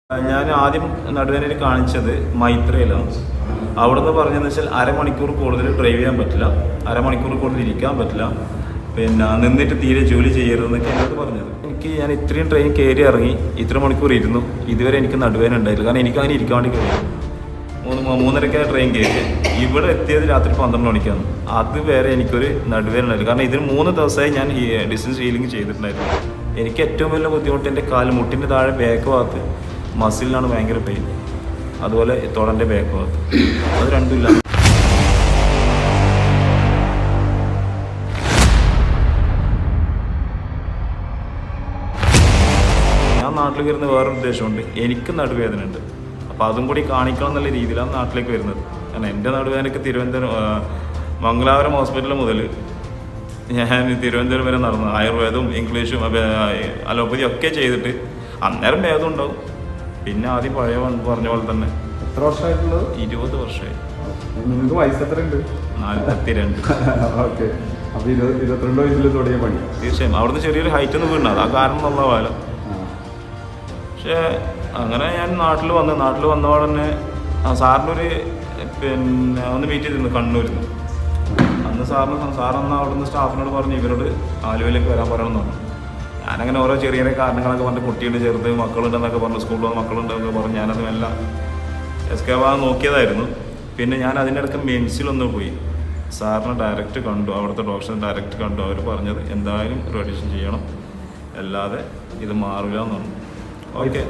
ഞാൻ ആദ്യം നടുവേദനയിൽ കാണിച്ചത് മൈത്രയിലാണ്. അവിടെ നിന്ന് പറഞ്ഞതെന്ന് വെച്ചാൽ അരമണിക്കൂർ കൂടുതൽ ഡ്രൈവ് ചെയ്യാൻ പറ്റില്ല, അരമണിക്കൂർ കൂടുതൽ ഇരിക്കാൻ പറ്റില്ല, പിന്നെ നിന്നിട്ട് തീരെ ജോലി ചെയ്യരുതെന്നൊക്കെ എന്നോട് പറഞ്ഞത്. ഞാൻ ഇത്രയും ട്രെയിൻ കയറി ഇറങ്ങി ഇത്ര മണിക്കൂർ ഇരുന്നു, ഇതുവരെ എനിക്ക് നടുവേദന ഉണ്ടായില്ല. കാരണം എനിക്ക് അങ്ങനെ ഇരിക്കാൻ വേണ്ടി കഴിയും. 3:30 ട്രെയിൻ കയറി ഇവിടെ എത്തിയത് രാത്രി 12 മണിക്കാണ്. അതുവരെ എനിക്കൊരു നടുവേദന ഉണ്ടായില്ല. കാരണം ഇതിന് 3 ദിവസമായി ഞാൻ ഡിസ്റ്റൻസ് ഹീലിംഗ് ചെയ്തിട്ടുണ്ടായിരുന്നു. എനിക്ക് ഏറ്റവും വലിയ ബുദ്ധിമുട്ട് എൻ്റെ മുട്ടിൻ്റെ താഴെ ബാക്ക് ഭാഗത്ത് മസിലിനാണ് ഭയങ്കര പെയിൻ, അതുപോലെ തൊടൻ്റെ ബാക്ക് ഭാഗത്ത്. അത് രണ്ടുമില്ല. ഞാൻ നാട്ടിലേക്ക് വരുന്ന വേറൊരു ഉദ്ദേശമുണ്ട്. എനിക്ക് നടുവേദന ഉണ്ട്, അപ്പോൾ അതും കൂടി കാണിക്കണം എന്നുള്ള രീതിയിലാണ് നാട്ടിലേക്ക് വരുന്നത്. കാരണം എൻ്റെ നടുവേദനയ്ക്ക് മംഗലാപുരം ഹോസ്പിറ്റൽ മുതൽ ഞാൻ തിരുവനന്തപുരം വരെ നടന്നു. ആയുർവേദവും ഇംഗ്ലീഷും അലോപ്പതി ഒക്കെ ചെയ്തിട്ട് അന്നേരം ഭേദം ഉണ്ടാവും. പിന്നെ ആദ്യം പഴയ പറഞ്ഞ പോലെ തന്നെ. എത്ര വർഷമായിട്ടുള്ളത്? 20 വർഷമായി. നിങ്ങൾക്ക് വയസ്സ് എത്ര ഉണ്ട്? 42. ഓക്കെ. അപ്പോൾ 22 വയസ്സിൽ തുടങ്ങിയ പണി? തീർച്ചയായും. അവിടുന്ന് ചെറിയൊരു ഹൈറ്റ് ഒന്ന് വീണത്, ആ കാരണം എന്നുള്ള കാലം. പക്ഷേ അങ്ങനെ ഞാൻ നാട്ടിൽ വന്നപാടെ തന്നെ സാറിനൊരു ഒന്ന് മീറ്റ് ചെയ്തിരുന്നു കണ്ണൂരിൽ നിന്ന്. അന്ന് സാറന്ന് അവിടുന്ന് സ്റ്റാഫിനോട് പറഞ്ഞു ഇവരോട് ആലുവയിലേക്ക് വരാൻ പറയണമെന്ന് പറഞ്ഞു. ഞാനങ്ങനെ ഓരോ ചെറിയ കാരണങ്ങളൊക്കെ പറഞ്ഞ് കുട്ടിയുണ്ട്, ചെറുത് മക്കളുണ്ടെന്നൊക്കെ പറഞ്ഞു, സ്കൂളിൽ വന്ന് മക്കളുണ്ടെന്നൊക്കെ പറഞ്ഞു. ഞാനത് എല്ലാം എസ്കേപ്പ് നോക്കിയതായിരുന്നു. പിന്നെ ഞാൻ അതിനിടയ്ക്ക് മെയിൻസിലൊന്ന് പോയി സാറിനെ ഡയറക്റ്റ് കണ്ടു, അവിടുത്തെ ഡോക്ടറെ ഡയറക്റ്റ് കണ്ടു. അവർ പറഞ്ഞത് എന്തായാലും റേഡിയേഷൻ ചെയ്യണം, അല്ലാതെ ഇത് മാറില്ല എന്ന് പറഞ്ഞു. ഓക്കെ,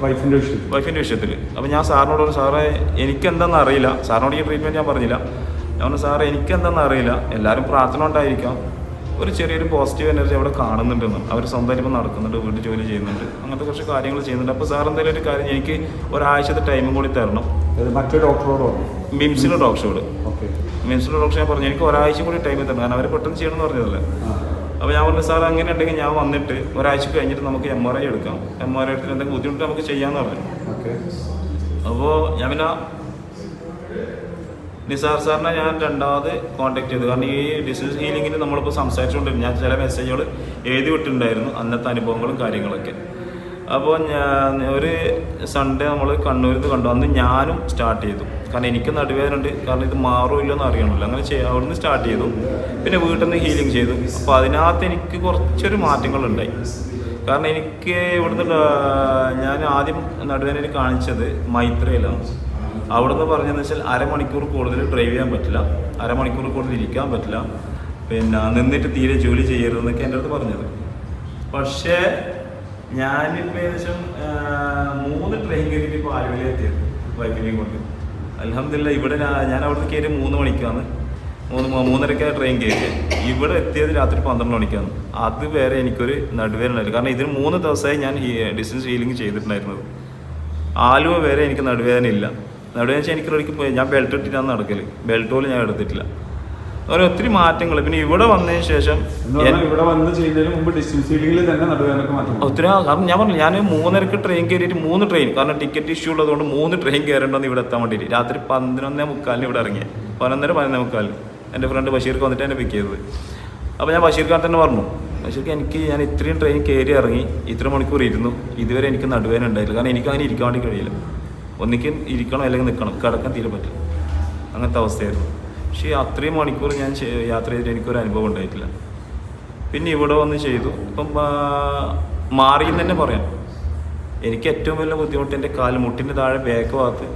വൈഫിൻ്റെ വിഷയത്തിൽ. അപ്പോൾ ഞാൻ സാറിനോട് പറഞ്ഞു, സാറേ എനിക്കെന്താണെന്ന് അറിയില്ല. സാറിനോട് ഈ ട്രീറ്റ്മെൻറ്റ് ഞാൻ പറഞ്ഞില്ല. ഞാൻ പറഞ്ഞു, സാറേ എനിക്കെന്താണെന്ന് അറിയില്ല, എല്ലാവരും പ്രാർത്ഥന ഉണ്ടായിരിക്കാം, ഒരു ചെറിയൊരു പോസിറ്റീവ് എനർജി അവിടെ കാണുന്നുണ്ടെന്ന്. അവർ സ്വന്തമായിട്ട് ഇപ്പോൾ നടക്കുന്നുണ്ട്, വീട്ടിൽ ജോലി ചെയ്യുന്നുണ്ട്, അങ്ങനത്തെ കുറച്ച് കാര്യങ്ങൾ ചെയ്യുന്നുണ്ട്. അപ്പോൾ സാർ എന്തെങ്കിലും ഒരു കാര്യം എനിക്ക് ഒരാഴ്ചത്തെ ടൈമും കൂടി തരണം. മറ്റൊരു ഡോക്ടറോട്? മിംസിൻ്റെ ഡോക്ടറോട്. മിംസിൻ്റെ ഡോക്ടർ ഞാൻ പറഞ്ഞു എനിക്ക് ഒരാഴ്ച കൂടി ടൈം തരണം, കാരണം അവർ പെട്ടെന്ന് ചെയ്യണമെന്ന് പറഞ്ഞതല്ലേ. അപ്പോൾ ഞാൻ പറഞ്ഞു, സാർ അങ്ങനെ ഉണ്ടെങ്കിൽ ഞാൻ വന്നിട്ട് ഒരാഴ്ച കഴിഞ്ഞിട്ട് നമുക്ക് MRI എടുക്കാം, MRI എടുത്തിട്ട് എന്തെങ്കിലും ബുദ്ധിമുട്ട് നമുക്ക് ചെയ്യാമെന്ന് പറഞ്ഞു. അപ്പോൾ ഞാൻ പിന്നെ നിസാർ സാറിനെ ഞാൻ രണ്ടാമത് കോൺടാക്ട് ചെയ്തു. കാരണം ഈ ഡിസ്റ്റൻസ് ഹീലിങ്ങിന് നമ്മളിപ്പോൾ സംസാരിച്ചുകൊണ്ടിരുന്നു. ഞാൻ ചില മെസ്സേജുകൾ എഴുതി വിട്ടിട്ടുണ്ടായിരുന്നു, അന്നത്തെ അനുഭവങ്ങളും കാര്യങ്ങളൊക്കെ. അപ്പോൾ ഞാൻ ഒരു സൺഡേ നമ്മൾ കണ്ണൂരിൽ നിന്ന് കണ്ടു. അന്ന് ഞാനും സ്റ്റാർട്ട് ചെയ്തു. കാരണം എനിക്ക് നടുവേദന ഉണ്ട്, കാരണം ഇത് മാറുമല്ലോ എന്ന് അറിയണമല്ലോ. അങ്ങനെ അവിടുന്ന് സ്റ്റാർട്ട് ചെയ്തു. പിന്നെ വീട്ടിൽ നിന്ന് ഹീലിംഗ് ചെയ്തു. അപ്പോൾ അതിനകത്ത് എനിക്ക് കുറച്ചൊരു മാറ്റങ്ങളുണ്ടായി. കാരണം എനിക്ക് ഇവിടുന്ന് ഞാൻ ആദ്യം നടുവേദനയിൽ കാണിച്ചത് മൈത്രയിലാണ്. അവിടെ നിന്ന് പറഞ്ഞതെന്ന് വെച്ചാൽ അരമണിക്കൂർ കൂടുതൽ ഡ്രൈവ് ചെയ്യാൻ പറ്റില്ല, അരമണിക്കൂർ കൂടുതൽ ഇരിക്കാൻ പറ്റില്ല, പിന്നെ നിന്നിട്ട് തീരെ ജോലി ചെയ്യരുതെന്നൊക്കെ എൻ്റെ അടുത്ത് പറഞ്ഞത്. പക്ഷേ ഞാനിപ്പോൾ ഏകദേശം 3 ട്രെയിൻ കയറിയിട്ട് ഇപ്പോൾ ആലുവയിൽ എത്തിയത് വൈഫിനെയും കൊണ്ട്. അൽഹംദുലില്ലാ. ഇവിടെ ഞാൻ അവിടെ നിന്ന് കയറി 3 മണിക്കാണ്, 3:30 ട്രെയിൻ കയറി ഇവിടെ എത്തിയത് രാത്രി 12 മണിക്കാണ്. അതുവരെ എനിക്കൊരു നടുവേദന ഉണ്ടായില്ല. കാരണം ഇതിന് 3 ദിവസമായി ഞാൻ ഡിസ്റ്റൻസ് ഹീലിംഗ് ചെയ്തിട്ടുണ്ടായിരുന്നത്. ആലുവ വരെ എനിക്ക് നടുവേദന ഇല്ല. നടുവേദന വെച്ചാൽ എനിക്ക് ഞാൻ ബെൽറ്റ് ഇട്ടിട്ടാണ് നടക്കൽ, ബെൽറ്റ് പോലും ഞാൻ എടുത്തിട്ടില്ല. അങ്ങനെ ഒത്തിരി മാറ്റങ്ങൾ. പിന്നെ ഇവിടെ വന്നതിന് ശേഷം ഒത്തിരി, കാരണം ഞാൻ പറഞ്ഞു ഞാൻ 3:30 ട്രെയിൻ കയറിയിട്ട് 3 ട്രെയിൻ, കാരണം ടിക്കറ്റ് ഇഷ്യൂ ഉള്ളതുകൊണ്ട് 3 ട്രെയിൻ കയറേണ്ടെന്ന് ഇവിടെ എത്താൻ വേണ്ടിയിട്ട് രാത്രി 11:45 ഇവിടെ ഇറങ്ങിയത്. 11:45 എൻ്റെ ഫ്രണ്ട് ബഷീർക്ക് വന്നിട്ട് എന്നെ പിക്ക് ചെയ്തത്. അപ്പോൾ ഞാൻ ബഷീർക്കാർ തന്നെ പറഞ്ഞു, ബഷീർക്ക് ഞാൻ ഇത്രയും ട്രെയിൻ കയറി ഇറങ്ങി ഇത്ര മണിക്കൂർ ഇരുന്നു, ഇതുവരെ എനിക്ക് നടുവേദന ഉണ്ടായില്ല. കാരണം എനിക്ക് അങ്ങനെ ഇരിക്കാൻ വേണ്ടി കഴിയില്ല. ഒന്നിക്കും ഇരിക്കണം അല്ലെങ്കിൽ നിൽക്കണം, കിടക്കാൻ തീരെ പറ്റില്ല, അങ്ങനത്തെ അവസ്ഥയായിരുന്നു. പക്ഷേ അത്രയും മണിക്കൂർ ഞാൻ യാത്ര ചെയ്തിട്ട് എനിക്കൊരു അനുഭവം ഉണ്ടായിട്ടില്ല. പിന്നെ ഇവിടെ വന്ന് ചെയ്തു. ഇപ്പം മാറിയെന്ന് തന്നെ പറയാം. എനിക്ക് ഏറ്റവും വലിയ ബുദ്ധിമുട്ട് എൻ്റെ മുട്ടിൻ്റെ താഴെ ബാക്ക് ഭാഗത്ത്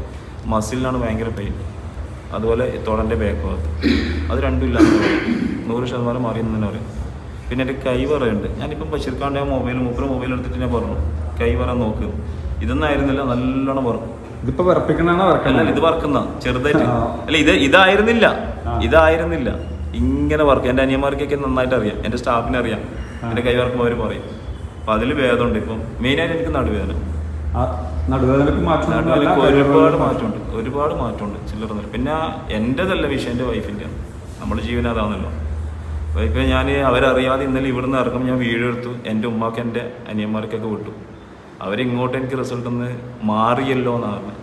മസിലിനാണ് ഭയങ്കര പെയിൻ, അതുപോലെ തൊടൻ്റെ ബാക്ക് ഭാഗത്ത്. അത് രണ്ടുമില്ല, 100% മാറിയെന്ന് തന്നെ പറയാം. പിന്നെ എൻ്റെ കൈ പറയുന്നുണ്ട്. ഞാനിപ്പം ബഷീർക്കാൻ്റെ മൊബൈൽ എടുത്തിട്ട് ഞാൻ പറഞ്ഞു കൈ പറയാൻ നോക്ക്. ഇതൊന്നും ആയിരുന്നില്ല, നല്ലോണം വറക്കും. ഇതിപ്പോ അല്ല, ഇത് വറക്കുന്ന ചെറുതായിട്ട് അല്ല, ഇതായിരുന്നില്ല ഇങ്ങനെ വർക്ക്. എൻ്റെ അനിയന്മാർക്കൊക്കെ നന്നായിട്ട് അറിയാം, എൻ്റെ സ്റ്റാഫിനെ അറിയാം. എൻ്റെ കൈ വറക്കുമ്പോൾ അവർ പറയും. അപ്പം അതിൽ ഭേദമുണ്ട്. ഇപ്പം മെയിനായിട്ട് എനിക്ക് നടുവേദന, ഒരുപാട് മാറ്റമുണ്ട് ചില്ലറ. പിന്നെ എൻ്റെതല്ല വിഷയം, എൻ്റെ വൈഫിൻ്റെ. നമ്മുടെ ജീവൻ അതാണല്ലോ. ഇപ്പം ഞാൻ അവരറിയാതെ ഇന്നലെ ഇവിടുന്ന് ഇറങ്ങുമ്പോൾ ഞാൻ വീഡിയോ എടുത്തു, എൻ്റെ ഉമ്മാക്ക് എൻ്റെ അനിയന്മാർക്കൊക്കെ വിട്ടു. അവരിങ്ങോട്ട് എനിക്ക് റിസൾട്ട് ഒന്ന് മാറിയല്ലോ എന്നാണ് പറഞ്ഞത്.